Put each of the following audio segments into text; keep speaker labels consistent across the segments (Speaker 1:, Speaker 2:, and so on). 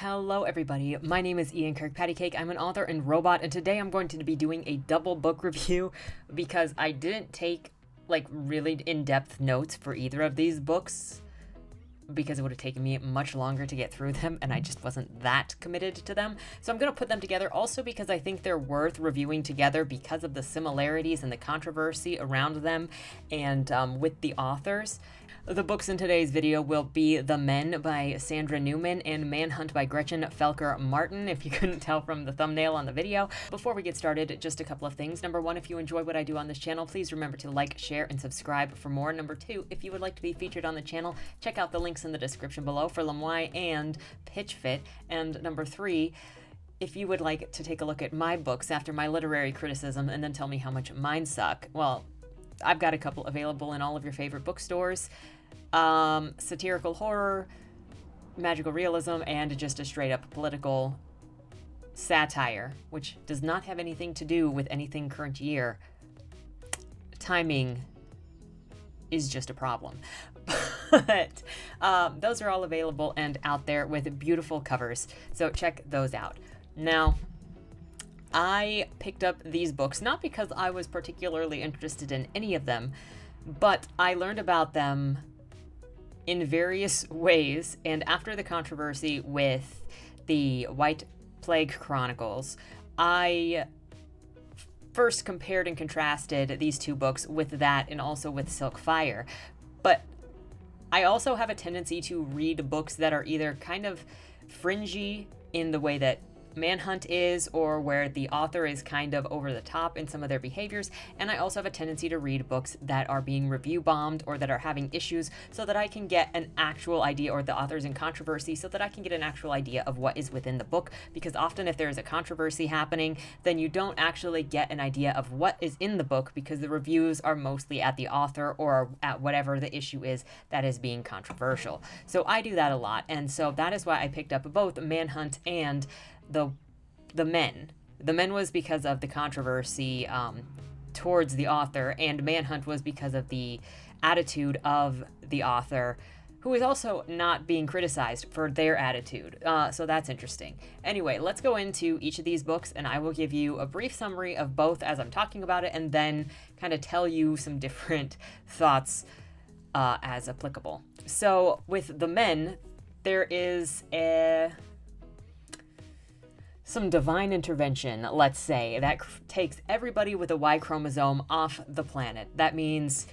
Speaker 1: Hello everybody, my name is Ian Kirkpattykake. I'm an author and robot, and today I'm going to be doing a double book review because I didn't take really in-depth notes for either of these books because it would have taken me much longer to get through them, and I just wasn't that committed to them. So I'm going to put them together also because I think they're worth reviewing together because of the similarities and the controversy around them and with the authors. The books in today's video will be The Men by Sandra Newman and Manhunt by Gretchen Felker-Martin, if you couldn't tell from the thumbnail on the video. Before we get started, just a couple of things. Number one, if you enjoy what I do on this channel, please remember to like, share, and subscribe for more. Number two, if you would like to be featured on the channel, check out the links in the description below for Lemoy and Pitch Fit. And number three, if you would like to take a look at my books after my literary criticism and then tell me how much mine suck, well, I've got a couple available in all of your favorite bookstores. Satirical horror, magical realism, and just a straight up political satire, which does not have anything to do with anything current year. Timing is just a problem. But those are all available and out there with beautiful covers, so check those out. Now, I picked up these books not because I was particularly interested in any of them, but I learned about them in various ways, and after the controversy with the White Plague Chronicles, I first compared and contrasted these two books with that and also with Silk Fire. But I also have a tendency to read books that are either kind of fringy in the way that Manhunt is, or where the author is kind of over the top in some of their behaviors, and I also have a tendency to read books that are being review bombed or that are having issues so that I can get an actual idea, or the author's in controversy so that I can get an actual idea of what is within the book, because often if there's a controversy happening, then you don't actually get an idea of what is in the book because the reviews are mostly at the author or at whatever the issue is that is being controversial. So I do that a lot, and so that is why I picked up both Manhunt and the Men. The Men was because of the controversy towards the author, and Manhunt was because of the attitude of the author, who is also not being criticized for their attitude. So that's interesting. Anyway, let's go into each of these books, and I will give you a brief summary of both as I'm talking about it, and then kind of tell you some different thoughts as applicable. So with The Men, there is some divine intervention, let's say, that takes everybody with a Y chromosome off the planet. That means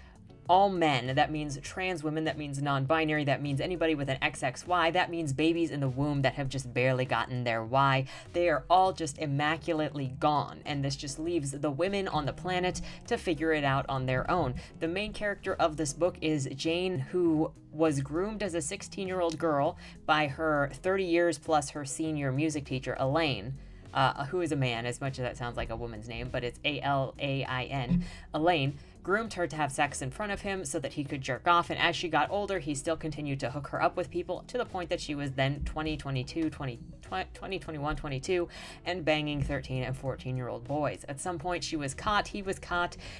Speaker 1: all men, that means trans women, that means non-binary, that means anybody with an XXY, that means babies in the womb that have just barely gotten their Y. They are all just immaculately gone, and this just leaves the women on the planet to figure it out on their own. The main character of this book is Jane, who was groomed as a 16-year-old girl by her 30 years plus her senior music teacher, Elaine, who is a man, as much as that sounds like a woman's name, but it's A-L-A-I-N. Elaine groomed her to have sex in front of him so that he could jerk off, and as she got older, he still continued to hook her up with people to the point that she was then 20, 21, 22, and banging 13 and 14-year-old boys. At some point, he was caught.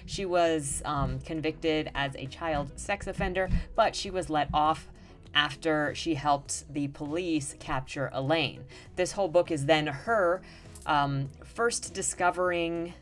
Speaker 1: She was convicted as a child sex offender, but she was let off after she helped the police capture Elaine. This whole book is then her first discovering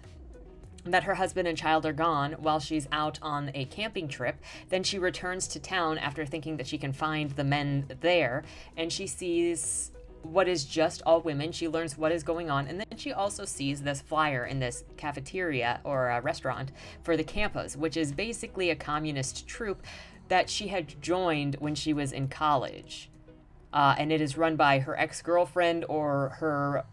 Speaker 1: that her husband and child are gone while she's out on a camping trip. Then she returns to town after thinking that she can find the men there, and she sees what is just all women. She learns what is going on, and then she also sees this flyer in this cafeteria or a restaurant for the Campas, which is basically a communist troupe that she had joined when she was in college. And it is run by her ex-girlfriend or her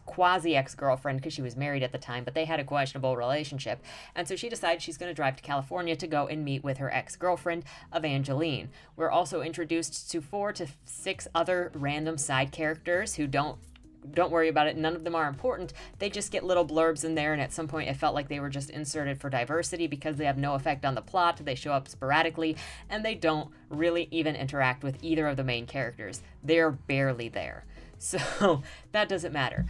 Speaker 1: quasi-ex-girlfriend, because she was married at the time, but they had a questionable relationship. And so she decides she's going to drive to California to go and meet with her ex-girlfriend, Evangeline. We're also introduced to 4 to 6 other random side characters who don't worry about it. None of them are important. They just get little blurbs in there, and at some point it felt like they were just inserted for diversity because they have no effect on the plot. They show up sporadically, and they don't really even interact with either of the main characters. They're barely there. So that doesn't matter.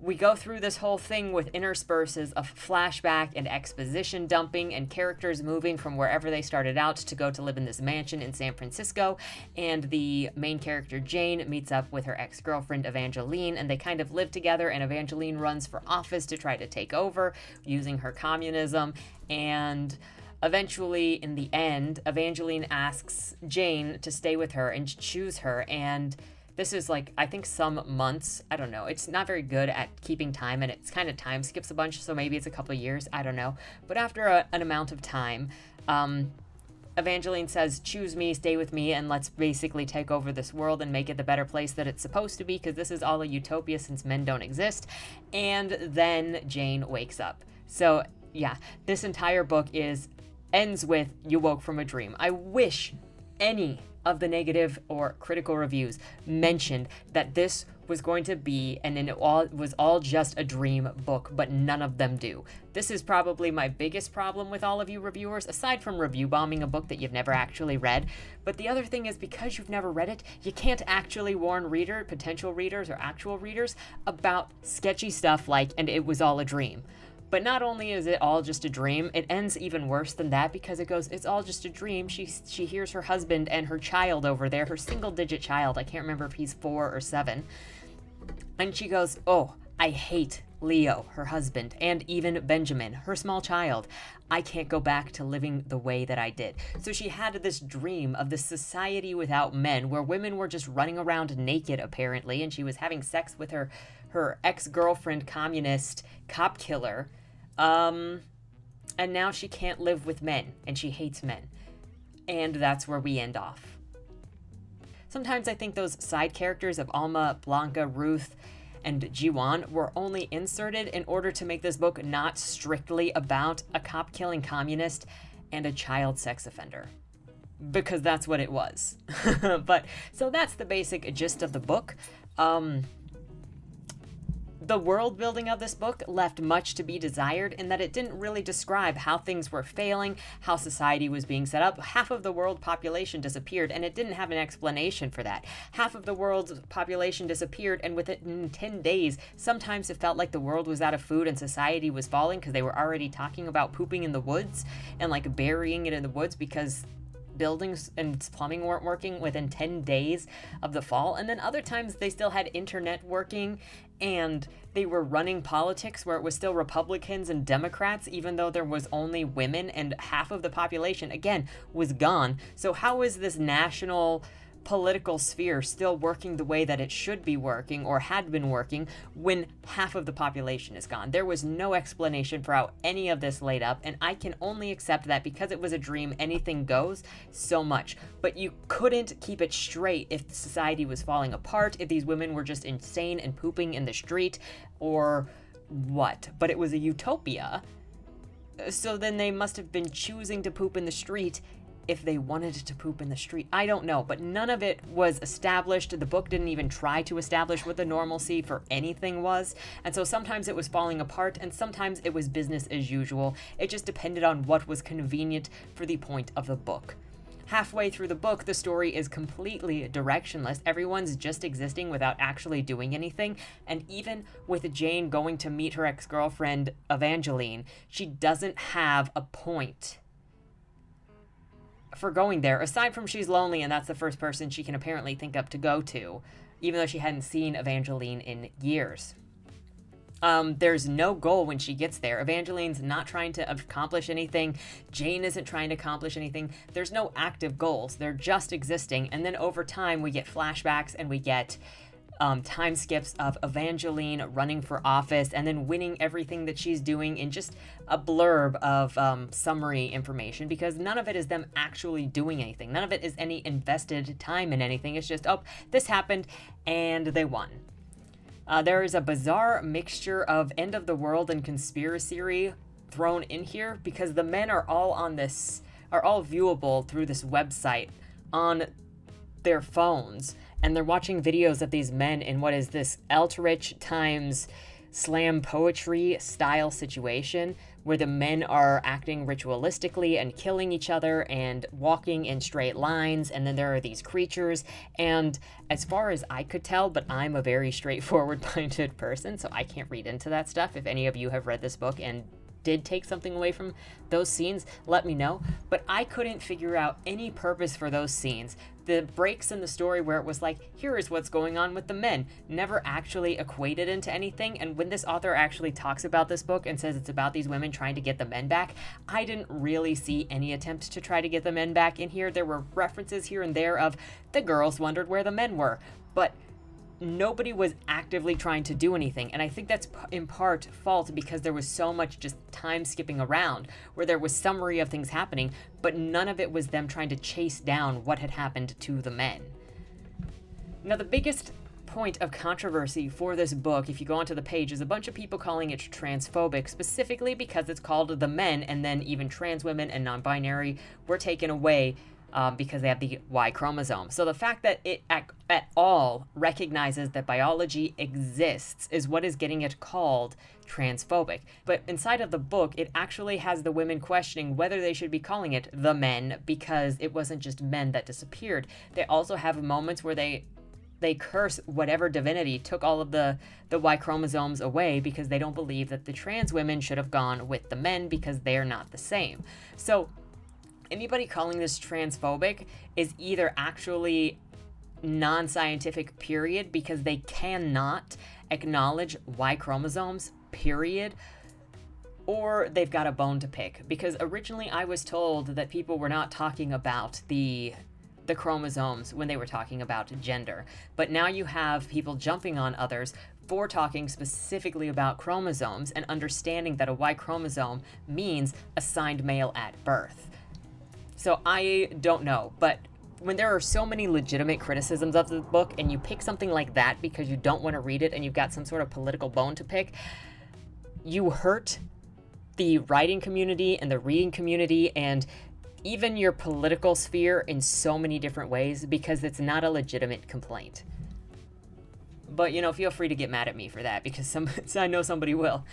Speaker 1: we go through this whole thing with intersperses of flashback and exposition dumping and characters moving from wherever they started out to go to live in this mansion in San Francisco. And the main character, Jane, meets up with her ex-girlfriend, Evangeline, and they kind of live together, and Evangeline runs for office to try to take over using her communism. And eventually, in the end, Evangeline asks Jane to stay with her and choose her, and this is like, I think some months, I don't know. It's not very good at keeping time, and it's kind of time skips a bunch, so maybe it's a couple of years, I don't know. But after an amount of time, Evangeline says, choose me, stay with me, and let's basically take over this world and make it the better place that it's supposed to be, because this is all a utopia since men don't exist. And then Jane wakes up. So, yeah, this entire book ends with, you woke from a dream. I wish any of the negative or critical reviews mentioned that this was going to be, and it was all just a dream book, but none of them do. This is probably my biggest problem with all of you reviewers, aside from review bombing a book that you've never actually read. But the other thing is, because you've never read it, you can't actually warn potential readers or actual readers about sketchy stuff like, and it was all a dream. But not only is it all just a dream, it ends even worse than that, because it goes, it's all just a dream. She hears her husband and her child over there, her single-digit child. I can't remember if he's 4 or 7. And she goes, oh, I hate Leo, her husband, and even Benjamin, her small child. I can't go back to living the way that I did. So she had this dream of this society without men, where women were just running around naked, apparently, and she was having sex with her ex-girlfriend, communist, cop killer. And now she can't live with men, and she hates men. And that's where we end off. Sometimes I think those side characters of Alma, Blanca, Ruth, and Jiwan were only inserted in order to make this book not strictly about a cop-killing communist and a child sex offender. Because that's what it was. But, so that's the basic gist of the book. The world building of this book left much to be desired in that it didn't really describe how things were failing, how society was being set up. Half of the world population disappeared, and it didn't have an explanation for that. Half of the world's population disappeared, and within 10 days, sometimes it felt like the world was out of food and society was falling, because they were already talking about pooping in the woods and like burying it in the woods because buildings and plumbing weren't working within 10 days of the fall. And then other times they still had internet working, and they were running politics where it was still Republicans and Democrats, even though there was only women, and half of the population, again, was gone. So how is this national political sphere still working the way that it should be working or had been working when half of the population is gone? There was no explanation for how any of this laid up, and I can only accept that because it was a dream, anything goes so much. But you couldn't keep it straight if society was falling apart, if these women were just insane and pooping in the street, or what. But it was a utopia, so then they must have been choosing to poop in the street if they wanted to poop in the street. I don't know, but none of it was established. The book didn't even try to establish what the normalcy for anything was. And so sometimes it was falling apart, and sometimes it was business as usual. It just depended on what was convenient for the point of the book. Halfway through the book, the story is completely directionless. Everyone's just existing without actually doing anything. And even with Jane going to meet her ex-girlfriend, Evangeline, she doesn't have a point for going there, aside from she's lonely, and that's the first person she can apparently think up to go to, even though she hadn't seen Evangeline in years. There's no goal when she gets there. Evangeline's not trying to accomplish anything. Jane isn't trying to accomplish anything. There's no active goals. They're just existing. And then over time, we get flashbacks, and we get time skips of Evangeline running for office and then winning everything that she's doing in just a blurb of summary information, because none of it is them actually doing anything. None of it is any invested time in anything. It's just, oh, this happened and they won. There is a bizarre mixture of end of the world and conspiracy thrown in here, because the men are all viewable through this website on their phones, and they're watching videos of these men in what is this Eldritch times slam poetry style situation where the men are acting ritualistically and killing each other and walking in straight lines, and then there are these creatures. And as far as I could tell, but I'm a very straightforward minded person, so I can't read into that stuff. If any of you have read this book and did take something away from those scenes, let me know. But I couldn't figure out any purpose for those scenes. The breaks in the story where it was like, here is what's going on with the men, never actually equated into anything. And when this author actually talks about this book and says it's about these women trying to get the men back, I didn't really see any attempt to try to get the men back in here. There were references here and there of the girls wondered where the men were, but nobody was actively trying to do anything. And I think that's in part fault because there was so much just time skipping around where there was summary of things happening, but none of it was them trying to chase down what had happened to the men. Now, the biggest point of controversy for this book, if you go onto the page, is a bunch of people calling it transphobic, specifically because it's called The Men, and then even trans women and non-binary were taken away because they have the Y chromosome. So the fact that it at all recognizes that biology exists is what is getting it called transphobic. But inside of the book, it actually has the women questioning whether they should be calling it The Men, because it wasn't just men that disappeared. They also have moments where they curse whatever divinity took all of the Y chromosomes away, because they don't believe that the trans women should have gone with the men because they're not the same. So anybody calling this transphobic is either actually non-scientific, period, because they cannot acknowledge Y chromosomes, period, or they've got a bone to pick. Because originally I was told that people were not talking about the chromosomes when they were talking about gender. But now you have people jumping on others for talking specifically about chromosomes and understanding that a Y chromosome means assigned male at birth. So I don't know, but when there are so many legitimate criticisms of the book and you pick something like that because you don't want to read it and you've got some sort of political bone to pick, you hurt the writing community and the reading community and even your political sphere in so many different ways, because it's not a legitimate complaint. But, feel free to get mad at me for that, because I know somebody will.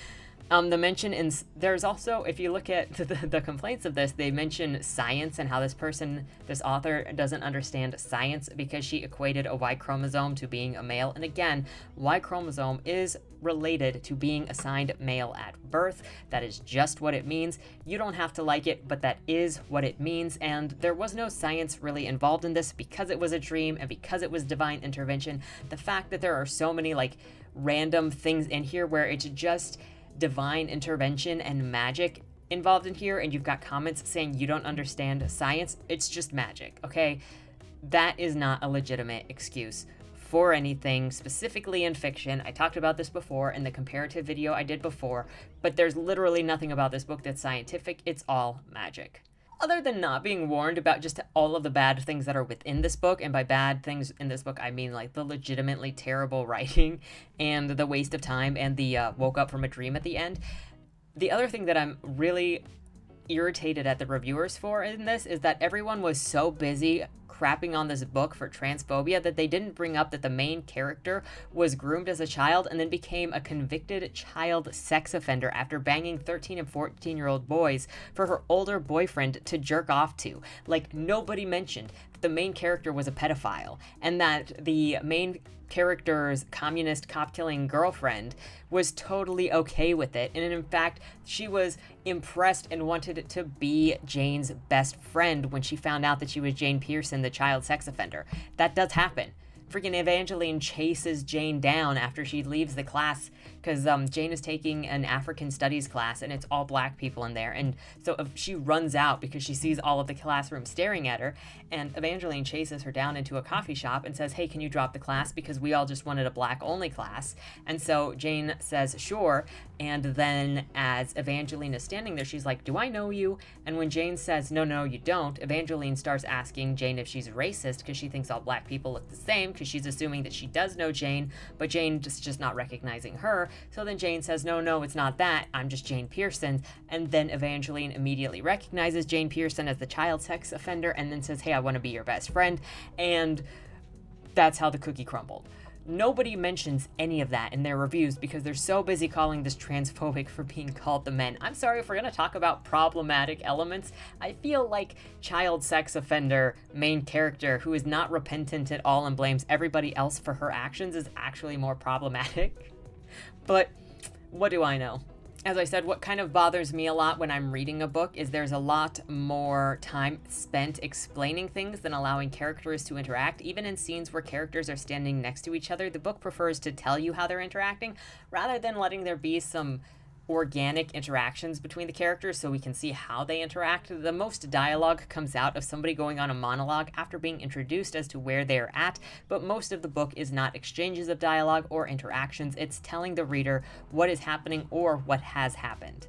Speaker 1: The mention there's also, if you look at the complaints of this, they mention science and how this author doesn't understand science because she equated a Y chromosome to being a male. And again, Y chromosome is related to being assigned male at birth. That is just what it means. You don't have to like it, but that is what it means. And there was no science really involved in this because it was a dream and because it was divine intervention. The fact that there are so many random things in here where it's just divine intervention and magic involved in here, and you've got comments saying you don't understand science, it's just magic, okay? That is not a legitimate excuse for anything, specifically in fiction. I talked about this before in the comparative video I did before, but there's literally nothing about this book that's scientific. It's all magic. Other than not being warned about just all of the bad things that are within this book, and by bad things in this book, I mean the legitimately terrible writing and the waste of time and the woke up from a dream at the end. The other thing that I'm really irritated at the reviewers for in this is that everyone was so busy crapping on this book for transphobia that they didn't bring up that the main character was groomed as a child and then became a convicted child sex offender after banging 13 and 14-year-old boys for her older boyfriend to jerk off to. Nobody mentioned that the main character was a pedophile and that the main character's communist cop-killing girlfriend was totally okay with it, and in fact she was impressed and wanted to be Jane's best friend when she found out that she was Jane Pearson, the child sex offender. That does happen. Freaking Evangeline chases Jane down after she leaves the class because Jane is taking an African studies class and it's all black people in there. And so she runs out because she sees all of the classroom staring at her, and Evangeline chases her down into a coffee shop and says, hey, can you drop the class because we all just wanted a black only class. And so Jane says, sure. And then as Evangeline is standing there, she's like, do I know you? And when Jane says, no, you don't, Evangeline starts asking Jane if she's racist because she thinks all black people look the same, because she's assuming that she does know Jane, but Jane just not recognizing her. So then Jane says, no, it's not that. I'm just Jane Pearson. And then Evangeline immediately recognizes Jane Pearson as the child sex offender and then says, hey, I want to be your best friend. And that's how the cookie crumbled. Nobody mentions any of that in their reviews because they're so busy calling this transphobic for being called the men. I'm sorry, if we're going to talk about problematic elements, I feel like child sex offender main character who is not repentant at all and blames everybody else for her actions is actually more problematic. But what do I know? As I said, what kind of bothers me a lot when I'm reading a book is there's a lot more time spent explaining things than allowing characters to interact. Even in scenes where characters are standing next to each other, the book prefers to tell you how they're interacting rather than letting there be some organic interactions between the characters so we can see how they interact. The most dialogue comes out of somebody going on a monologue after being introduced as to where they're at, but most of the book is not exchanges of dialogue or interactions. It's telling the reader what is happening or what has happened.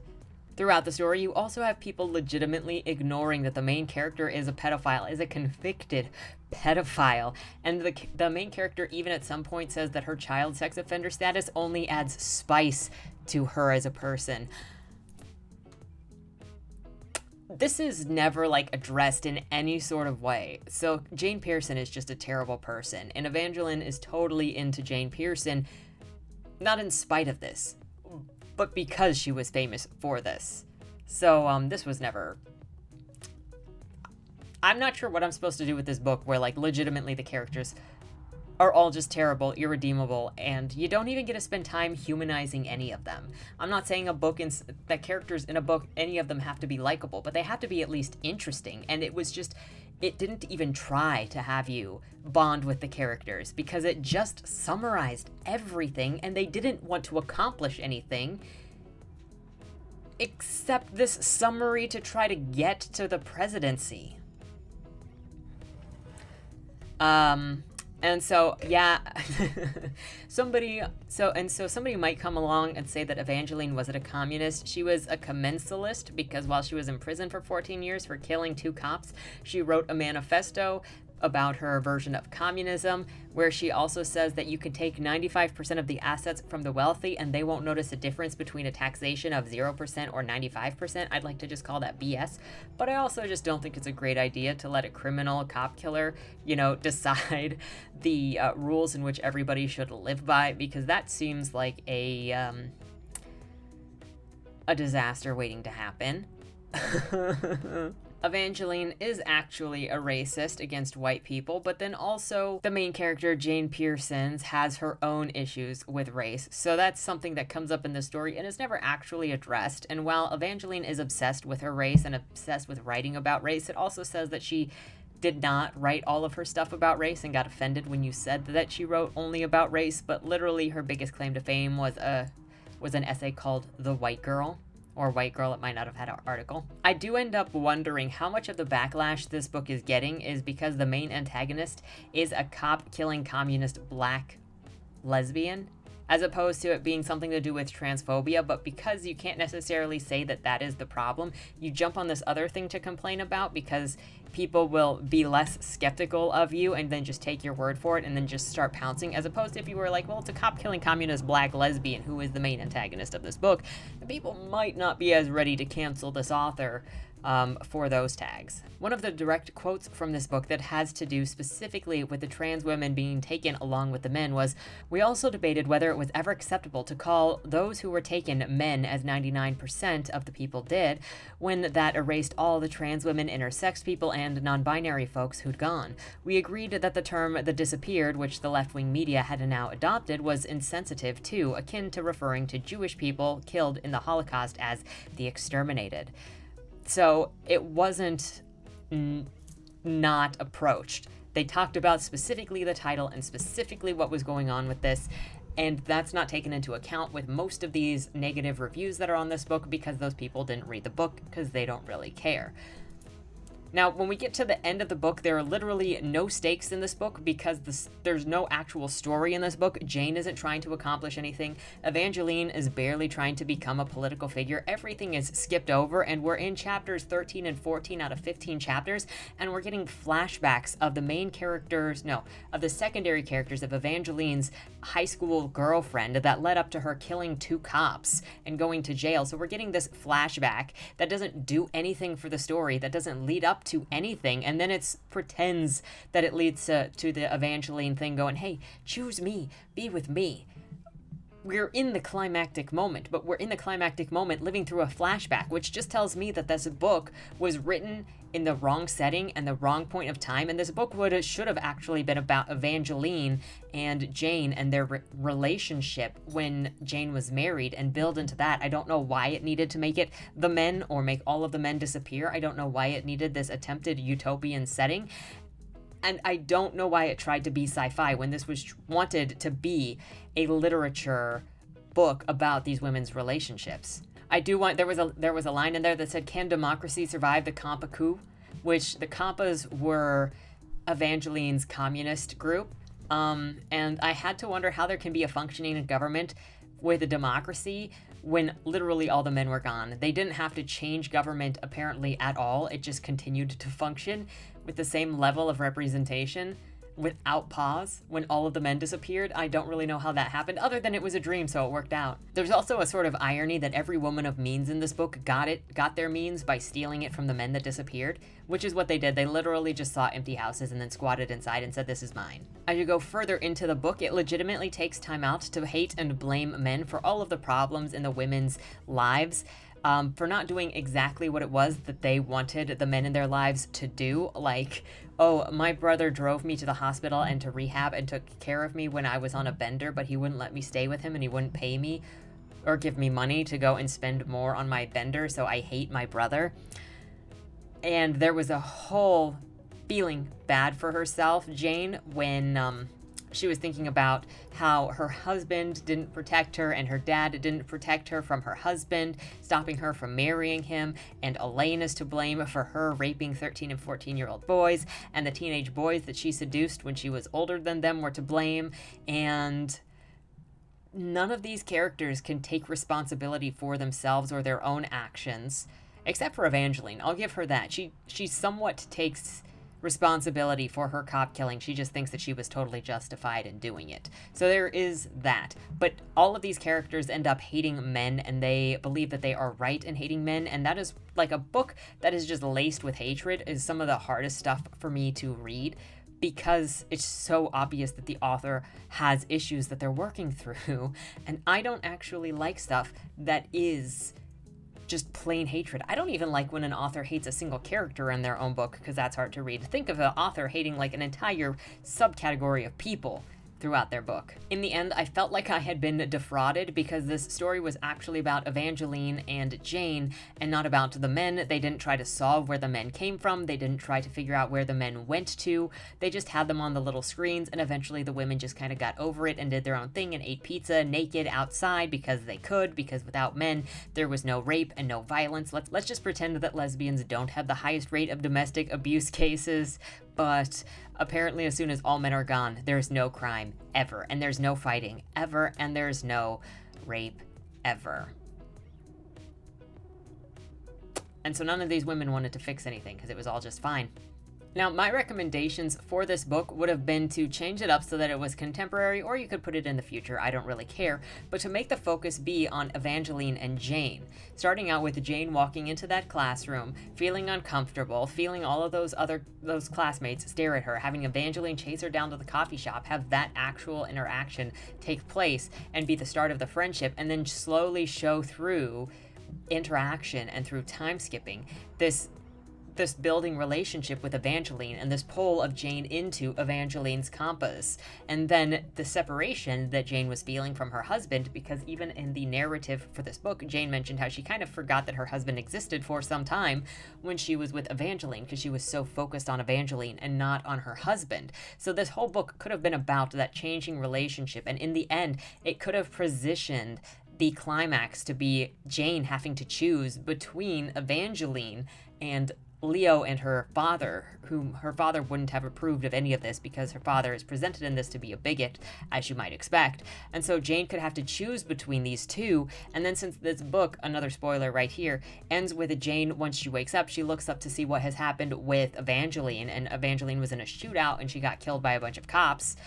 Speaker 1: Throughout the story, you also have people legitimately ignoring that the main character is a pedophile, is a convicted pedophile, and the main character even at some point says that her child sex offender status only adds spice to her as a person. This is never addressed in any sort of way. So Jane Pearson is just a terrible person, and Evangeline is totally into Jane Pearson, not in spite of this, but because she was famous for this. So this was never... I'm not sure what I'm supposed to do with this book where legitimately the characters are all just terrible, irredeemable, and you don't even get to spend time humanizing any of them. I'm not saying that characters in a book, any of them have to be likable, but they have to be at least interesting, and it didn't even try to have you bond with the characters because it just summarized everything, and they didn't want to accomplish anything except this summary to try to get to the presidency. And so, yeah, somebody might come along and say that Evangeline wasn't a communist. She was a commensalist because while she was in prison for 14 years for killing 2 cops, she wrote a manifesto about her version of communism, where she also says that you can take 95% of the assets from the wealthy and they won't notice a difference between a taxation of 0% or 95%. I'd like to just call that BS. But I also just don't think it's a great idea to let a criminal cop killer, decide the rules in which everybody should live by, because that seems like a disaster waiting to happen. Evangeline is actually a racist against white people, but then also the main character, Jane Pearson, has her own issues with race. So that's something that comes up in the story and is never actually addressed. And while Evangeline is obsessed with her race and obsessed with writing about race, it also says that she did not write all of her stuff about race and got offended when you said that she wrote only about race, but literally her biggest claim to fame was an essay called The White Girl. Or White Girl, it might not have had an article. I do end up wondering how much of the backlash this book is getting is because the main antagonist is a cop-killing communist black lesbian, as opposed to it being something to do with transphobia, but because you can't necessarily say that that is the problem, you jump on this other thing to complain about because people will be less skeptical of you and then just take your word for it and then just start pouncing, as opposed to if you were like, well, it's a cop-killing communist black lesbian who is the main antagonist of this book, the people might not be as ready to cancel this author for those tags. One of the direct quotes from this book that has to do specifically with the trans women being taken along with the men was, "We also debated whether it was ever acceptable to call those who were taken men, as 99% of the people did, when that erased all the trans women, intersex people, and non-binary folks who'd gone. We agreed that the term the disappeared, which the left-wing media had now adopted, was insensitive too, akin to referring to Jewish people killed in the Holocaust as the exterminated." So it wasn't not approached. They talked about specifically the title and specifically what was going on with this, and that's not taken into account with most of these negative reviews that are on this book because those people didn't read the book because they don't really care. Now, when we get to the end of the book, there are literally no stakes in this book because there's no actual story in this book. Jane isn't trying to accomplish anything. Evangeline is barely trying to become a political figure. Everything is skipped over, and we're in chapters 13 and 14 out of 15 chapters, and we're getting flashbacks of of the secondary characters of Evangeline's high school girlfriend that led up to her killing 2 cops and going to jail. So we're getting this flashback that doesn't do anything for the story, that doesn't lead up up to anything, and then it pretends that it leads to the Evangeline thing going, hey, choose me, be with me. We're in the climactic moment, but we're in the climactic moment living through a flashback, which just tells me that this book was written in the wrong setting and the wrong point of time, and this book should have actually been about Evangeline and Jane and their relationship when Jane was married, and build into that. I don't know why it needed to make it the men or make all of the men disappear. I don't know why it needed this attempted utopian setting. And I don't know why it tried to be sci-fi when this was wanted to be a literature book about these women's relationships. I do want, there was a line in there that said, can democracy survive the Compa coup? Which the Compas were Evangeline's communist group. And I had to wonder how there can be a functioning government with a democracy when literally all the men were gone. They didn't have to change government apparently at all. It just continued to function with the same level of representation without pause when all of the men disappeared. I don't really know how that happened, other than it was a dream, so it worked out. There's also a sort of irony that every woman of means in this book got their means by stealing it from the men that disappeared, which is what they did. They literally just saw empty houses and then squatted inside and said, this is mine. As you go further into the book, it legitimately takes time out to hate and blame men for all of the problems in the women's lives. For not doing exactly what it was that they wanted the men in their lives to do. Like, oh, my brother drove me to the hospital and to rehab and took care of me when I was on a bender, but he wouldn't let me stay with him and he wouldn't pay me or give me money to go and spend more on my bender, so I hate my brother. And there was a whole feeling bad for herself, Jane, when she was thinking about how her husband didn't protect her and her dad didn't protect her from her husband, stopping her from marrying him, and Elaine is to blame for her raping 13 and 14-year-old boys, and the teenage boys that she seduced when she was older than them were to blame, and none of these characters can take responsibility for themselves or their own actions, except for Evangeline. I'll give her that. She somewhat takes responsibility for her cop killing. She just thinks that she was totally justified in doing it. So there is that. But all of these characters end up hating men, and they believe that they are right in hating men, and that is like a book that is just laced with hatred is some of the hardest stuff for me to read, because it's so obvious that the author has issues that they're working through, and I don't actually like stuff that is just plain hatred. I don't even like when an author hates a single character in their own book, because that's hard to read. Think of an author hating like an entire subcategory of people throughout their book. In the end, I felt like I had been defrauded, because this story was actually about Evangeline and Jane and not about the men. They didn't try to solve where the men came from. They didn't try to figure out where the men went to. They just had them on the little screens, and eventually the women just kind of got over it and did their own thing and ate pizza naked outside because they could, because without men there was no rape and no violence. Let's just pretend that lesbians don't have the highest rate of domestic abuse cases, but apparently as soon as all men are gone, there's no crime ever, and there's no fighting ever, and there's no rape ever. And so none of these women wanted to fix anything because it was all just fine. Now, my recommendations for this book would have been to change it up so that it was contemporary, or you could put it in the future, I don't really care, but to make the focus be on Evangeline and Jane. Starting out with Jane walking into that classroom, feeling uncomfortable, feeling all of those classmates stare at her, having Evangeline chase her down to the coffee shop, have that actual interaction take place and be the start of the friendship, and then slowly show through interaction and through time skipping this building relationship with Evangeline and this pull of Jane into Evangeline's compass, and then the separation that Jane was feeling from her husband, because even in the narrative for this book, Jane mentioned how she kind of forgot that her husband existed for some time when she was with Evangeline, because she was so focused on Evangeline and not on her husband. So this whole book could have been about that changing relationship, and in the end, it could have positioned the climax to be Jane having to choose between Evangeline and Leo and her father, whom her father wouldn't have approved of any of this because her father is presented in this to be a bigot, as you might expect. And so Jane could have to choose between these two. And then since this book, another spoiler right here, ends with Jane, once she wakes up, she looks up to see what has happened with Evangeline, and Evangeline was in a shootout and she got killed by a bunch of cops.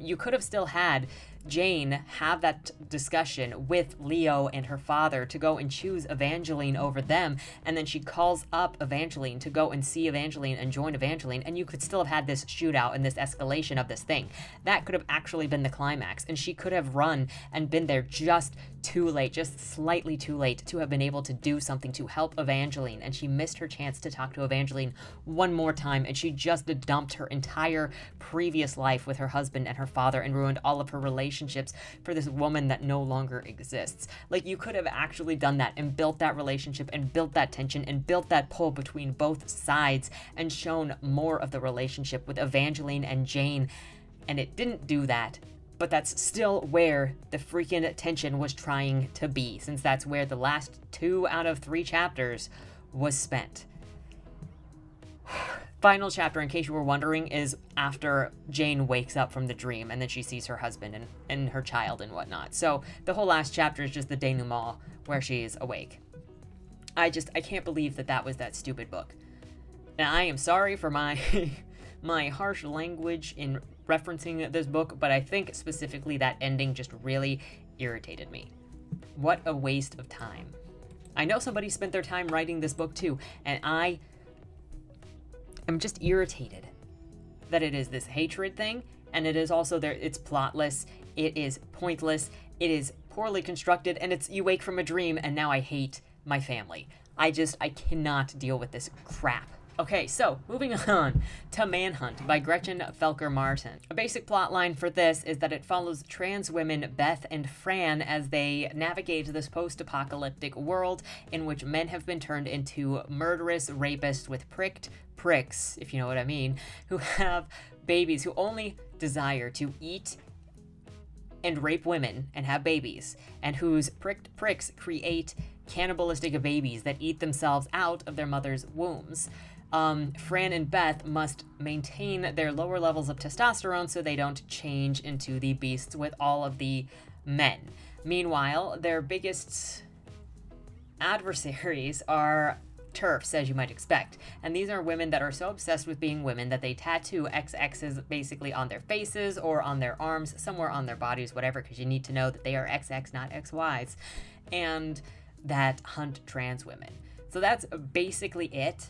Speaker 1: You could have still had Jane have that discussion with Leo and her father to go and choose Evangeline over them, and then she calls up Evangeline to go and see Evangeline and join Evangeline, and you could still have had this shootout and this escalation of this thing. That could have actually been the climax, and she could have run and been there just too late, just slightly too late to have been able to do something to help Evangeline, and she missed her chance to talk to Evangeline one more time, and she just dumped her entire previous life with her husband and her father and ruined all of her relationships for this woman that no longer exists. Like, you could have actually done that and built that relationship and built that tension and built that pull between both sides and shown more of the relationship with Evangeline and Jane, and it didn't do that. But that's still where the freaking tension was trying to be, since that's where the last 2 out of 3 chapters was spent. Final chapter, in case you were wondering, is after Jane wakes up from the dream and then she sees her husband and her child and whatnot. So the whole last chapter is just the denouement where she's awake. I can't believe that was that stupid book. And I am sorry for my my harsh language in referencing this book, but I think specifically that ending just really irritated me. What a waste of time. I know somebody spent their time writing this book too, and I am just irritated that it is this hatred thing, and it is also it's plotless, it is pointless, it is poorly constructed, and it's you wake from a dream and now I hate my family. I cannot deal with this crap. Okay, so moving on to Manhunt by Gretchen Felker-Martin. A basic plot line for this is that it follows trans women Beth and Fran as they navigate this post-apocalyptic world in which men have been turned into murderous rapists with pricked pricks, if you know what I mean, who have babies, who only desire to eat and rape women and have babies, and whose pricked pricks create cannibalistic babies that eat themselves out of their mother's wombs. Fran and Beth must maintain their lower levels of testosterone so they don't change into the beasts with all of the men. Meanwhile, their biggest adversaries are TERFs, as you might expect. And these are women that are so obsessed with being women that they tattoo XXs basically on their faces or on their arms, somewhere on their bodies, whatever, because you need to know that they are XX, not XYs, and that hunt trans women. So that's basically it.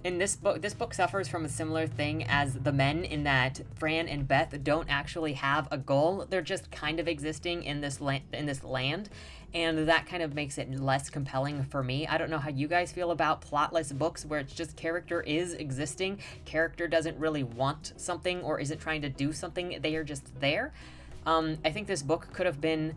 Speaker 1: In this book suffers from a similar thing as the men, in that Fran and Beth don't actually have a goal. They're just kind of existing in this land, and that kind of makes it less compelling for me. I don't know how you guys feel about plotless books where it's just character is existing, character doesn't really want something or isn't trying to do something, they are just there. I think this book could have been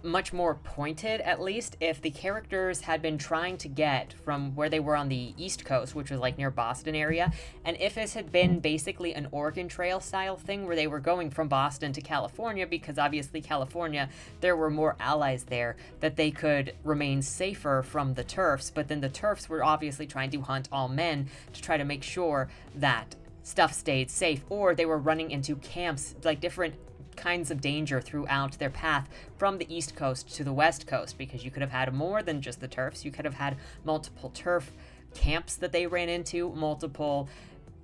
Speaker 1: much more pointed, at least, if the characters had been trying to get from where they were on the East Coast, which was like near Boston area, and if this had been basically an Oregon Trail style thing where they were going from Boston to California, because obviously California, there were more allies there, that they could remain safer from the TERFs, but then the TERFs were obviously trying to hunt all men to try to make sure that stuff stayed safe, or they were running into camps, like different kinds of danger throughout their path from the East Coast to the West Coast, because you could have had more than just the TERFs. You could have had multiple TERF camps that they ran into, multiple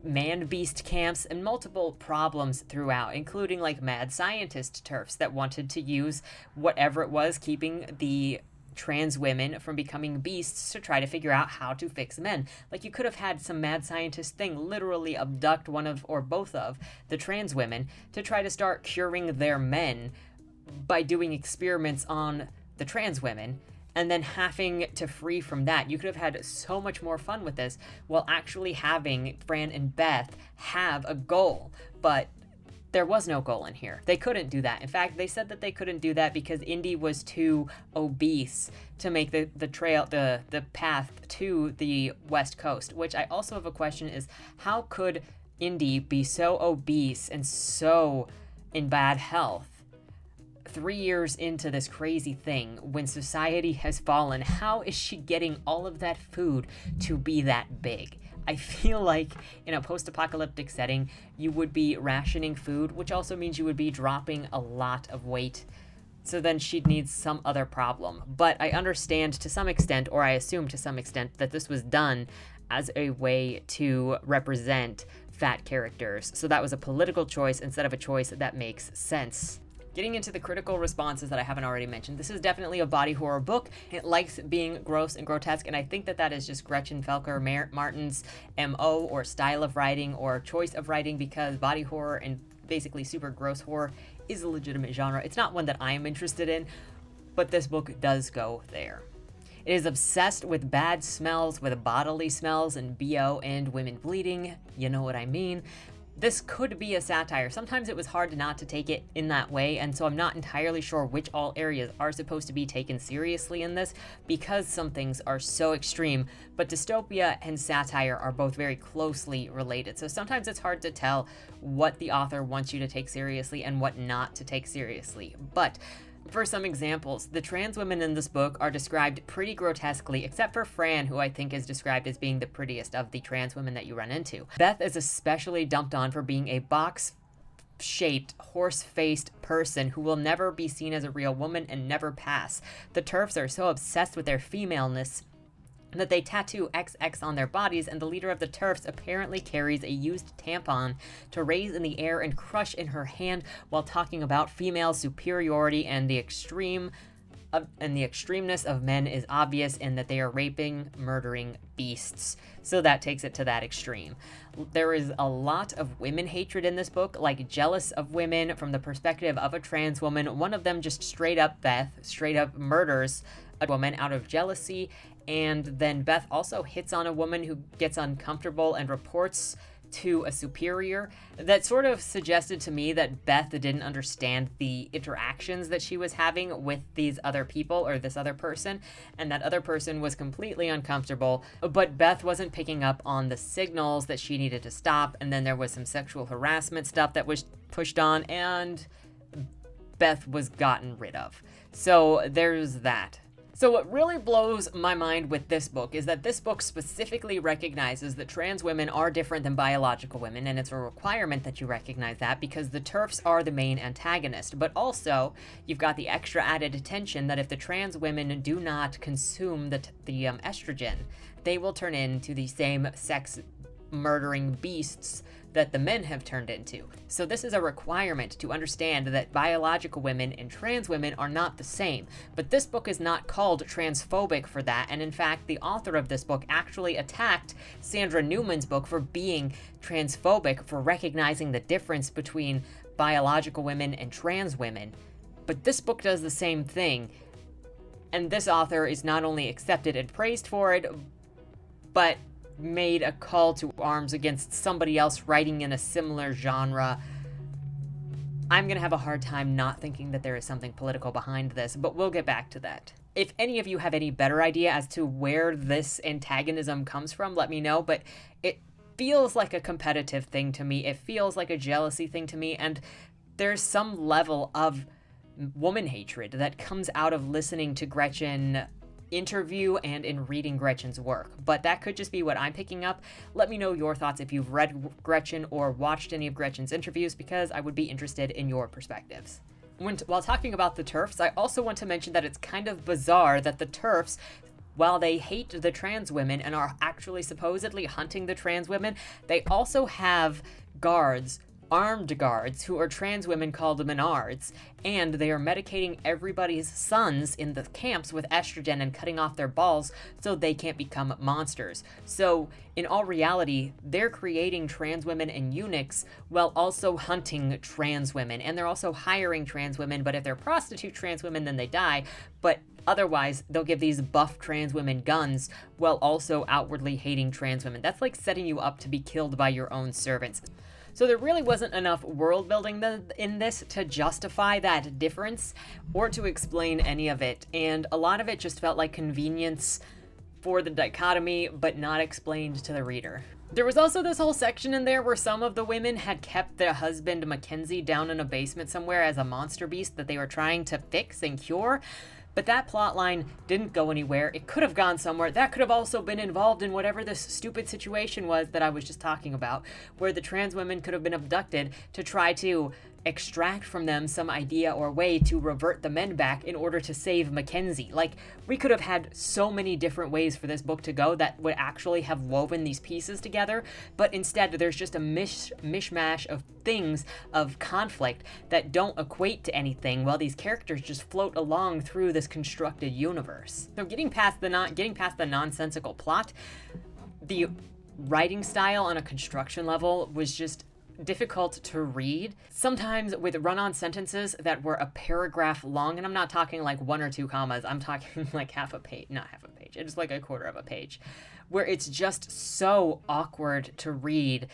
Speaker 1: man-beast camps, and multiple problems throughout, including like mad scientist TERFs that wanted to use whatever it was keeping the trans women from becoming beasts to try to figure out how to fix men. Like, you could have had some mad scientist thing literally abduct one of or both of the trans women to try to start curing their men by doing experiments on the trans women, and then having to free from that. You could have had so much more fun with this while actually having Fran and Beth have a goal, but there was no goal in here. They couldn't do that. In fact, they said that they couldn't do that because Indy was too obese to make the path to the West Coast, which I also have a question is, how could Indy be so obese and so in bad health 3 years into this crazy thing when society has fallen? How is she getting all of that food to be that big? I feel like in a post-apocalyptic setting, you would be rationing food, which also means you would be dropping a lot of weight. So then she'd need some other problem. But I understand to some extent, or I assume to some extent, that this was done as a way to represent fat characters. So that was a political choice instead of a choice that makes sense. Getting into the critical responses that I haven't already mentioned, this is definitely a body horror book. It likes being gross and grotesque, and I think that that is just Gretchen Felker-Martin's MO or style of writing or choice of writing, because body horror and basically super gross horror is a legitimate genre. It's not one that I am interested in, but this book does go there. It is obsessed with bad smells, with bodily smells and BO and women bleeding. You know what I mean. This could be a satire. Sometimes it was hard not to take it in that way, and so I'm not entirely sure which all areas are supposed to be taken seriously in this, because some things are so extreme, but dystopia and satire are both very closely related. So sometimes it's hard to tell what the author wants you to take seriously and what not to take seriously. But for some examples, the trans women in this book are described pretty grotesquely, except for Fran, who I think is described as being the prettiest of the trans women that you run into. Beth is especially dumped on for being a box-shaped, horse-faced person who will never be seen as a real woman and never pass. The TERFs are so obsessed with their femaleness that they tattoo XX on their bodies, and the leader of the TERFs apparently carries a used tampon to raise in the air and crush in her hand while talking about female superiority, and the extremeness of men is obvious in that they are raping, murdering beasts. So that takes it to that extreme. There is a lot of women hatred in this book, like jealous of women from the perspective of a trans woman. One of them just straight up, Beth, straight up murders a woman out of jealousy, and then Beth also hits on a woman who gets uncomfortable and reports to a superior. That sort of suggested to me that Beth didn't understand the interactions that she was having with these other people or this other person, and that other person was completely uncomfortable, but Beth wasn't picking up on the signals that she needed to stop. And then there was some sexual harassment stuff that was pushed on, and Beth was gotten rid of. So there's that. So what really blows my mind with this book is that this book specifically recognizes that trans women are different than biological women, and it's a requirement that you recognize that because the TERFs are the main antagonist. But also, you've got the extra added attention that if the trans women do not consume the estrogen, they will turn into the same sex-murdering beasts that the men have turned into. So this is a requirement to understand that biological women and trans women are not the same. But this book is not called transphobic for that, and in fact, the author of this book actually attacked Sandra Newman's book for being transphobic, for recognizing the difference between biological women and trans women. But this book does the same thing, and this author is not only accepted and praised for it, but made a call to arms against somebody else writing in a similar genre. I'm gonna have a hard time not thinking that there is something political behind this, but we'll get back to that. If any of you have any better idea as to where this antagonism comes from, let me know, but it feels like a competitive thing to me. It feels like a jealousy thing to me, and there's some level of woman hatred that comes out of listening to Gretchen interview and in reading Gretchen's work, but that could just be what I'm picking up. Let me know your thoughts if you've read Gretchen or watched any of Gretchen's interviews, because I would be interested in your perspectives. While talking about the TERFs, I also want to mention that it's kind of bizarre that the TERFs, while they hate the trans women and are actually supposedly hunting the trans women, they also have guards, armed guards, who are trans women called menards, and they are medicating everybody's sons in the camps with estrogen and cutting off their balls so they can't become monsters. So in all reality, they're creating trans women and eunuchs while also hunting trans women, and they're also hiring trans women, but if they're prostitute trans women, then they die. But otherwise, they'll give these buff trans women guns while also outwardly hating trans women. That's like setting you up to be killed by your own servants. So there really wasn't enough world building in this to justify that difference or to explain any of it. And a lot of it just felt like convenience for the dichotomy, but not explained to the reader. There was also this whole section in there where some of the women had kept their husband Mackenzie down in a basement somewhere as a monster beast that they were trying to fix and cure. But that plotline didn't go anywhere. It could have gone somewhere. That could have also been involved in whatever this stupid situation was that I was just talking about, where the trans women could have been abducted to try to extract from them some idea or way to revert the men back in order to save Mackenzie. Like, we could have had so many different ways for this book to go that would actually have woven these pieces together, but instead there's just a mishmash of things, of conflict that don't equate to anything, while these characters just float along through this constructed universe. So getting past the nonsensical plot, the writing style on a construction level was just difficult to read, sometimes with run-on sentences that were a paragraph long, and I'm not talking like 1 or 2 commas, I'm talking like half a page, not half a page, it's like a quarter of a page, where it's just so awkward to read.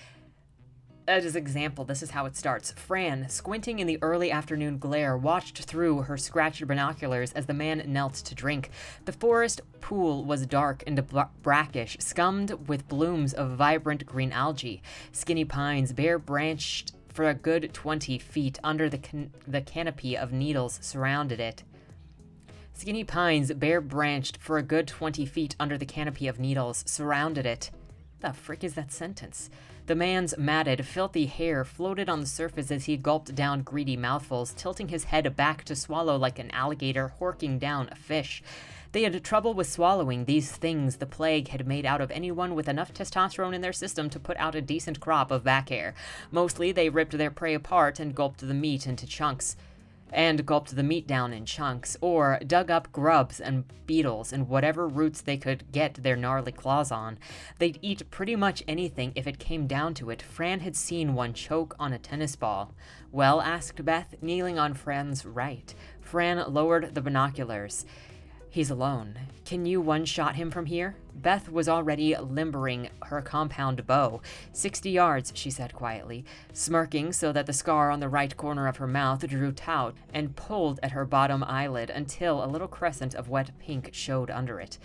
Speaker 1: As an example, this is how it starts. Fran, squinting in the early afternoon glare, watched through her scratched binoculars as the man knelt to drink. The forest pool was dark and brackish, scummed with blooms of vibrant green algae. Skinny pines, bare-branched for a good 20 feet under the canopy of needles surrounded it. Skinny pines, bare-branched for a good 20 feet under the canopy of needles surrounded it. The frick is that sentence? The man's matted, filthy hair floated on the surface as he gulped down greedy mouthfuls, tilting his head back to swallow like an alligator horking down a fish. They had trouble with swallowing these things the plague had made out of anyone with enough testosterone in their system to put out a decent crop of back hair. Mostly they ripped their prey apart and gulped the meat down in chunks, or dug up grubs and beetles and whatever roots they could get their gnarly claws on. They'd eat pretty much anything if it came down to it. Fran had seen one choke on a tennis ball. Well, asked Beth, kneeling on Fran's right. Fran lowered the binoculars. He's alone. Can you one-shot him from here? Beth was already limbering her compound bow. 60 yards, she said quietly, smirking so that the scar on the right corner of her mouth drew taut and pulled at her bottom eyelid until a little crescent of wet pink showed under it.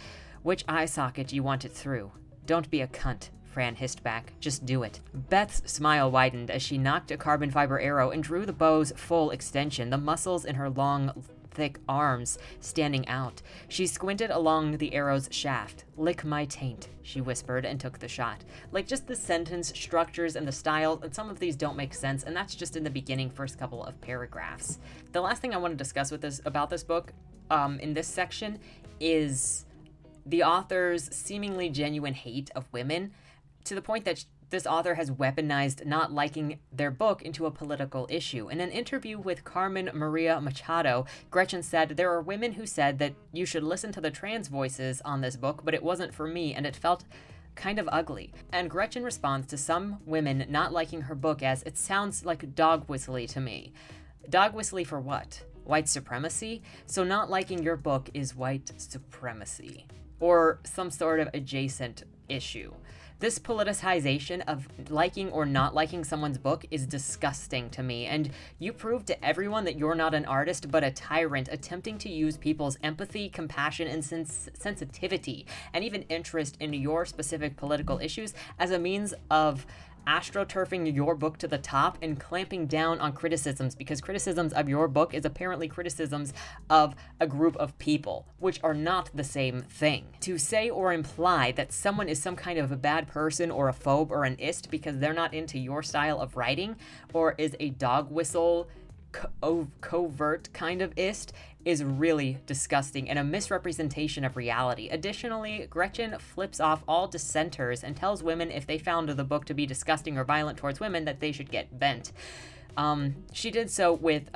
Speaker 1: Which eye socket you want it through? Don't be a cunt, Fran hissed back. Just do it. Beth's smile widened as she knocked a carbon fiber arrow and drew the bow's full extension, the muscles in her long, thick arms standing out. She squinted along the arrow's shaft. Lick my taint, she whispered, and took the shot. Like, just the sentence structures and the style, and some of these don't make sense, and that's just in the beginning first couple of paragraphs. The last thing I want to discuss about this book in this section is the author's seemingly genuine hate of women, to the point that this author has weaponized not liking their book into a political issue. In an interview with Carmen Maria Machado, Gretchen said, "There are women who said that you should listen to the trans voices on this book, but it wasn't for me, and it felt kind of ugly." And Gretchen responds to some women not liking her book as, "It sounds like dog whistly to me." Dog whistly for what? White supremacy? So not liking your book is white supremacy, or some sort of adjacent issue. This politicization of liking or not liking someone's book is disgusting to me, and you prove to everyone that you're not an artist but a tyrant attempting to use people's empathy, compassion, and sensitivity, and even interest in your specific political issues as a means of astroturfing your book to the top and clamping down on criticisms, because criticisms of your book is apparently criticisms of a group of people, which are not the same thing. To say or imply that someone is some kind of a bad person or a phobe or an ist because they're not into your style of writing, or is a dog whistle covert kind of ist, is really disgusting and a misrepresentation of reality. Additionally, Gretchen flips off all dissenters and tells women if they found the book to be disgusting or violent towards women that they should get bent. She did so with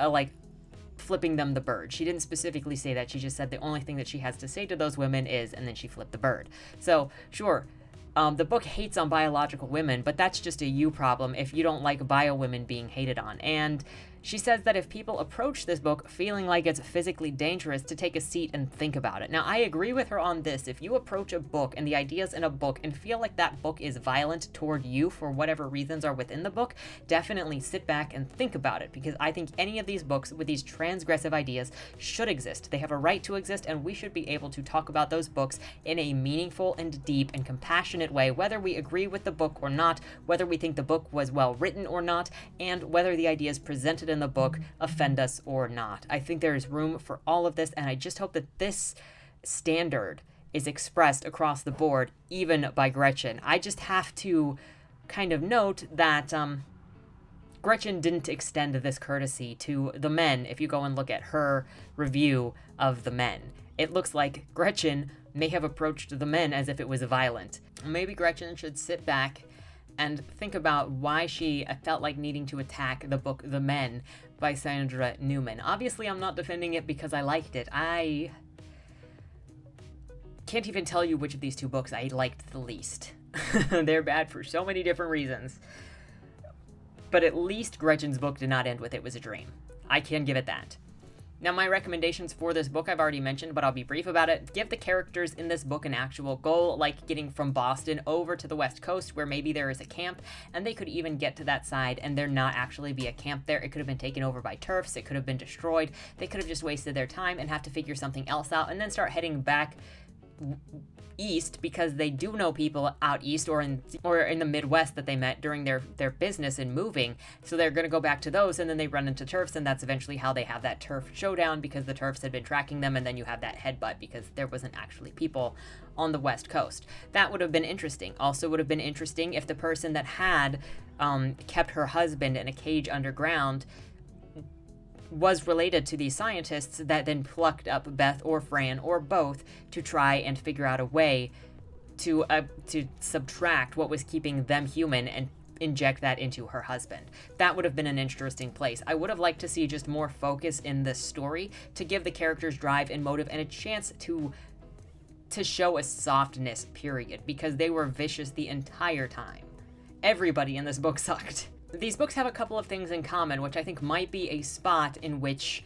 Speaker 1: flipping them the bird. She didn't specifically say that. She just said the only thing that she has to say to those women is, and then she flipped the bird. So, sure, the book hates on biological women, but that's just a you problem if you don't like bio women being hated on. And she says that if people approach this book feeling like it's physically dangerous, to take a seat and think about it. Now, I agree with her on this. If you approach a book and the ideas in a book and feel like that book is violent toward you for whatever reasons are within the book, definitely sit back and think about it, because I think any of these books with these transgressive ideas should exist. They have a right to exist, and we should be able to talk about those books in a meaningful and deep and compassionate way, whether we agree with the book or not, whether we think the book was well written or not, and whether the ideas presented in the book offend us or not. I think there is room for all of this, and I just hope that this standard is expressed across the board, even by Gretchen. I just have to kind of note that Gretchen didn't extend this courtesy to the men. If you go and look at her review of the men, it looks like Gretchen may have approached the men as if it was violent. Maybe Gretchen should sit back and think about why she felt like needing to attack the book The Men by Sandra Newman. Obviously, I'm not defending it because I liked it. I can't even tell you which of these two books I liked the least. They're bad for so many different reasons. But at least Gretchen's book did not end with "It was a dream." I can give it that. Now, my recommendations for this book I've already mentioned, but I'll be brief about it. Give the characters in this book an actual goal, like getting from Boston over to the West Coast, where maybe there is a camp, and they could even get to that side and there not actually be a camp there. It could have been taken over by turfs. It could have been destroyed. They could have just wasted their time and have to figure something else out and then start heading back east, because they do know people out east or in the Midwest that they met during their business and moving. So they're going to go back to those, and then they run into turfs, and that's eventually how they have that turf showdown, because the turfs had been tracking them, and then you have that headbutt because there wasn't actually people on the West Coast. That would have been interesting. Also would have been interesting if the person that had kept her husband in a cage underground was related to these scientists that then plucked up Beth or Fran or both to try and figure out a way to subtract what was keeping them human and inject that into her husband. That would have been an interesting place. I would have liked to see just more focus in this story to give the characters drive and motive and a chance to show a softness, period, because they were vicious the entire time. Everybody in this book sucked. These books have a couple of things in common, which I think might be a spot in which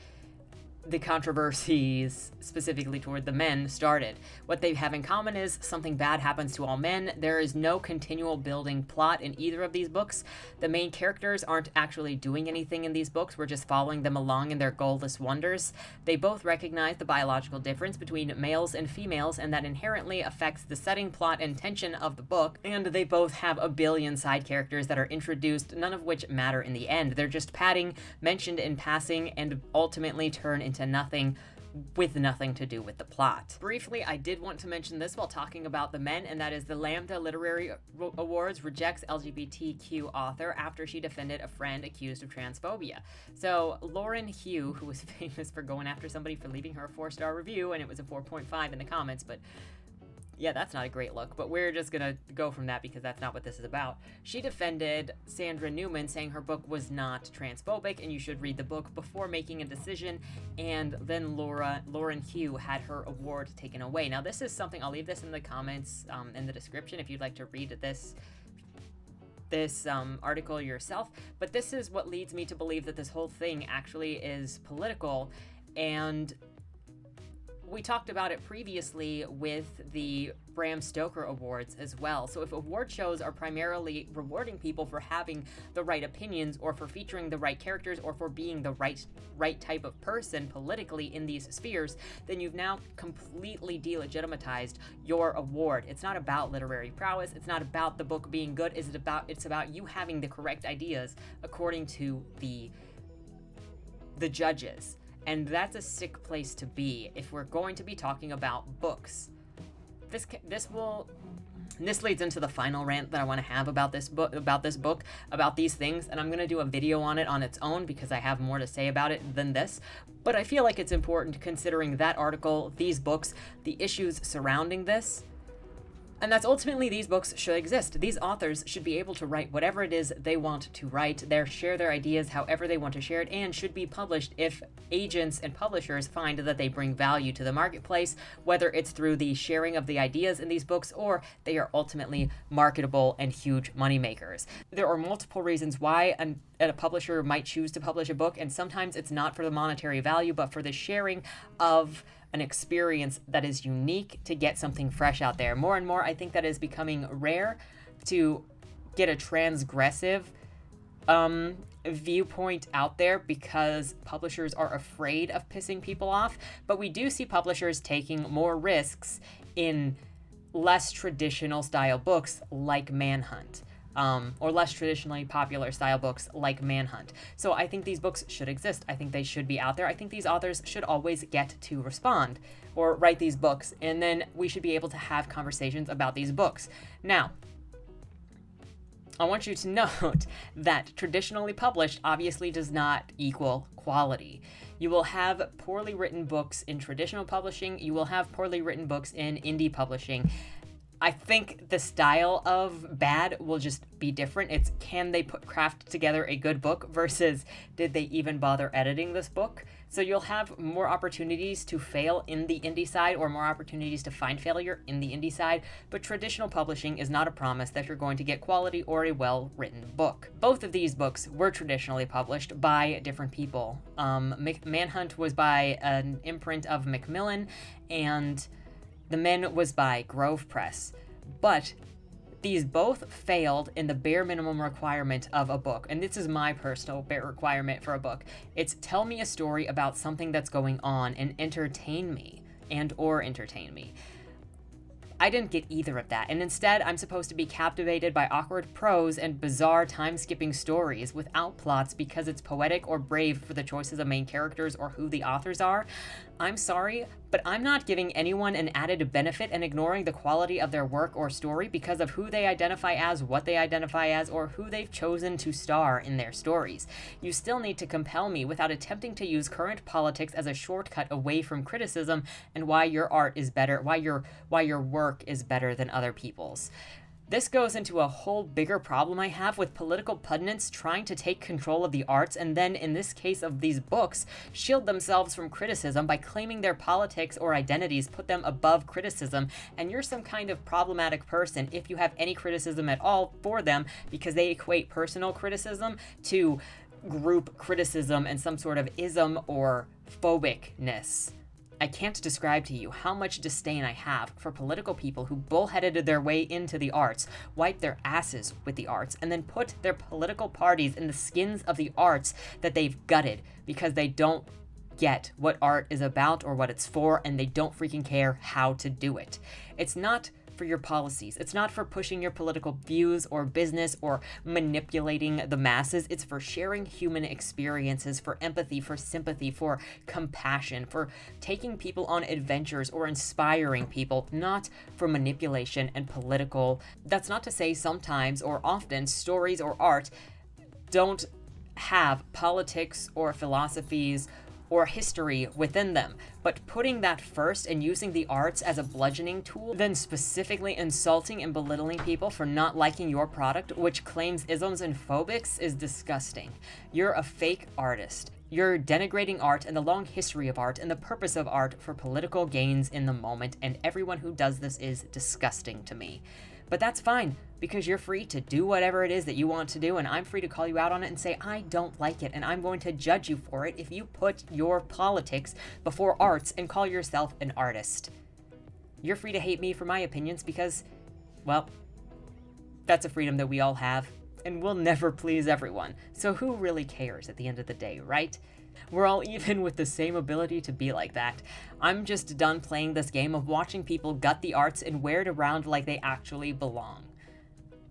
Speaker 1: the controversies, specifically toward the men, started. What they have in common is something bad happens to all men. There is no continual building plot in either of these books. The main characters aren't actually doing anything in these books. We're just following them along in their goalless wonders. They both recognize the biological difference between males and females, and that inherently affects the setting, plot, and tension of the book. And they both have a billion side characters that are introduced, none of which matter in the end. They're just padding, mentioned in passing, and ultimately turn into nothing, with nothing to do with the plot. Briefly, I did want to mention this while talking about the men, and that is the Lambda Literary Awards rejects LGBTQ author after she defended a friend accused of transphobia. So Lauren Hugh, who was famous for going after somebody for leaving her a 4-star review, and it was a 4.5 in the comments, but yeah, that's not a great look, but we're just gonna go from that because that's not what this is about. She defended Sandra Newman, saying her book was not transphobic and you should read the book before making a decision, and then Lauren Hugh had her award taken away. Now, this is something, I'll leave this in the comments, in the description if you'd like to read this article yourself, but this is what leads me to believe that this whole thing actually is political. And we talked about it previously with the Bram Stoker Awards as well. So if award shows are primarily rewarding people for having the right opinions, or for featuring the right characters, or for being the right type of person politically in these spheres, then you've now completely delegitimized your award. It's not about literary prowess. It's not about the book being good. It's about you having the correct ideas according to the judges. And that's a sick place to be if we're going to be talking about books. This leads into the final rant that I want to have about this book, about these things, and I'm going to do a video on it on its own because I have more to say about it than this. But I feel like it's important, considering that article, these books, the issues surrounding this. And that's ultimately, these books should exist. These authors should be able to write whatever it is they want to write, share their ideas however they want to share it, and should be published if agents and publishers find that they bring value to the marketplace, whether it's through the sharing of the ideas in these books or they are ultimately marketable and huge moneymakers. There are multiple reasons why a publisher might choose to publish a book, and sometimes it's not for the monetary value, but for the sharing of an experience that is unique to get something fresh out there. More and more, I think that is becoming rare to get a transgressive viewpoint out there because publishers are afraid of pissing people off. But we do see publishers taking more risks in less traditional style books like Manhunt. Or less traditionally popular style books like Manhunt. So I think these books should exist. I think they should be out there. I think these authors should always get to respond or write these books, and then we should be able to have conversations about these books. Now, I want you to note that traditionally published obviously does not equal quality. You will have poorly written books in traditional publishing. You will have poorly written books in indie publishing. I think the style of bad will just be different. It's can they craft together a good book versus did they even bother editing this book? So you'll have more opportunities to fail in the indie side or more opportunities to find failure in the indie side, but traditional publishing is not a promise that you're going to get quality or a well-written book. Both of these books were traditionally published by different people. Manhunt was by an imprint of Macmillan, and The Men was by Grove Press. But these both failed in the bare minimum requirement of a book. And this is my personal bare requirement for a book. It's tell me a story about something that's going on and entertain me or entertain me. I didn't get either of that, and instead I'm supposed to be captivated by awkward prose and bizarre time-skipping stories without plots because it's poetic or brave for the choices of main characters or who the authors are. I'm sorry, but I'm not giving anyone an added benefit and ignoring the quality of their work or story because of who they identify as, what they identify as, or who they've chosen to star in their stories. You still need to compel me without attempting to use current politics as a shortcut away from criticism and why your art is better, why your work is better than other people's. This goes into a whole bigger problem I have with political pundits trying to take control of the arts and then, in this case of these books, shield themselves from criticism by claiming their politics or identities put them above criticism, and you're some kind of problematic person if you have any criticism at all for them because they equate personal criticism to group criticism and some sort of ism or phobicness. I can't describe to you how much disdain I have for political people who bullheaded their way into the arts, wiped their asses with the arts, and then put their political parties in the skins of the arts that they've gutted because they don't get what art is about or what it's for, and they don't freaking care how to do it. It's not for your policies. It's not for pushing your political views or business or manipulating the masses. It's for sharing human experiences, for empathy, for sympathy, for compassion, for taking people on adventures or inspiring people, not for manipulation and political. That's not to say sometimes or often stories or art don't have politics or philosophies or history within them, but putting that first and using the arts as a bludgeoning tool, then specifically insulting and belittling people for not liking your product, which claims isms and phobics, is disgusting. You're a fake artist. You're denigrating art and the long history of art and the purpose of art for political gains in the moment, and everyone who does this is disgusting to me. But that's fine, because you're free to do whatever it is that you want to do, and I'm free to call you out on it and say, I don't like it, and I'm going to judge you for it if you put your politics before arts and call yourself an artist. You're free to hate me for my opinions because, well, that's a freedom that we all have, and we'll never please everyone. So who really cares at the end of the day, right? We're all even with the same ability to be like that. I'm just done playing this game of watching people gut the arts and wear it around like they actually belong.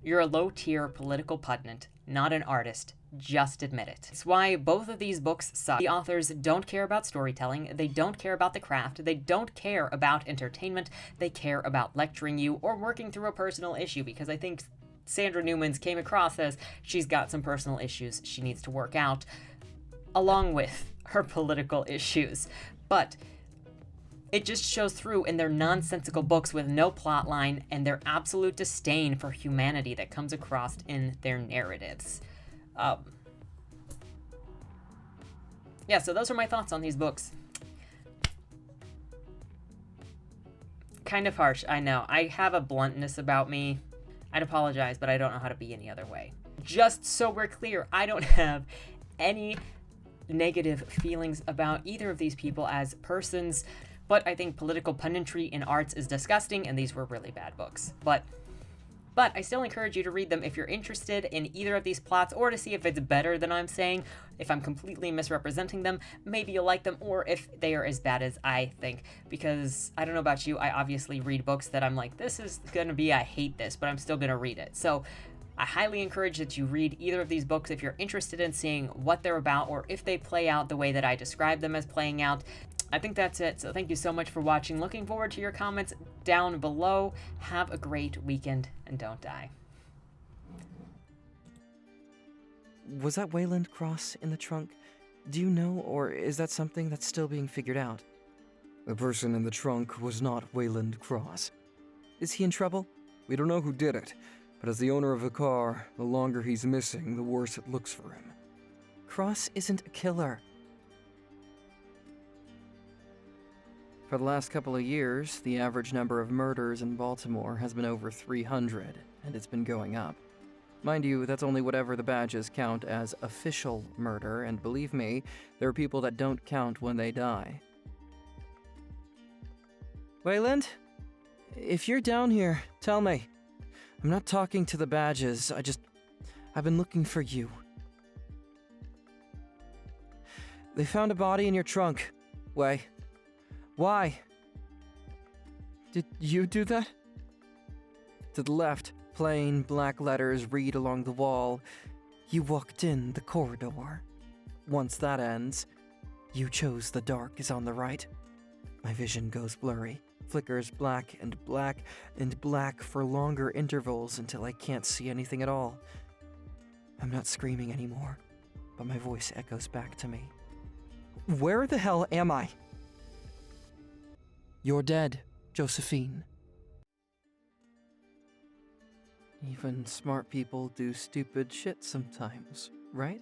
Speaker 1: You're a low-tier political pundit, not an artist. Just admit it. It's why both of these books suck. The authors don't care about storytelling, they don't care about the craft, they don't care about entertainment, they care about lecturing you or working through a personal issue, because I think Sandra Newman's came across as she's got some personal issues she needs to work out, along with her political issues. But it just shows through in their nonsensical books with no plotline and their absolute disdain for humanity that comes across in their narratives. Yeah, so those are my thoughts on these books. Kind of harsh, I know. I have a bluntness about me. I'd apologize, but I don't know how to be any other way. Just so we're clear, I don't have any negative feelings about either of these people as persons, but I think political punditry in arts is disgusting, and these were really bad books. But I still encourage you to read them if you're interested in either of these plots, or to see if it's better than I'm saying. If I'm completely misrepresenting them, maybe you'll like them, or if they are as bad as I think. Because, I don't know about you, I obviously read books that I'm like, this is gonna be, I hate this, but I'm still gonna read it. So, I highly encourage that you read either of these books if you're interested in seeing what they're about, or if they play out the way that I describe them as playing out. I think that's it, so thank you so much for watching. Looking forward to your comments down below. Have a great weekend, and don't die.
Speaker 2: Was that Wayland Cross in the trunk? Do you know, or is that something that's still being figured out? The person in the trunk was not Wayland Cross. Is he in trouble? We don't know who did it, but as the owner of the car, the longer he's missing, the worse it looks for him. Cross isn't a killer. For the last couple of years, the average number of murders in Baltimore has been over 300, and it's been going up. Mind you, that's only whatever the badges count as official murder, and believe me, there are people that don't count when they die. Wayland? If you're down here, tell me. I'm not talking to the badges, I've been looking for you. They found a body in your trunk. Why? Did you do that? To the left, plain black letters read along the wall. You walked in the corridor. Once that ends, you chose the dark is on the right. My vision goes blurry, flickers black and black and black for longer intervals until I can't see anything at all. I'm not screaming anymore, but my voice echoes back to me. Where the hell am I? You're dead, Josephine. Even smart people do stupid shit sometimes, right?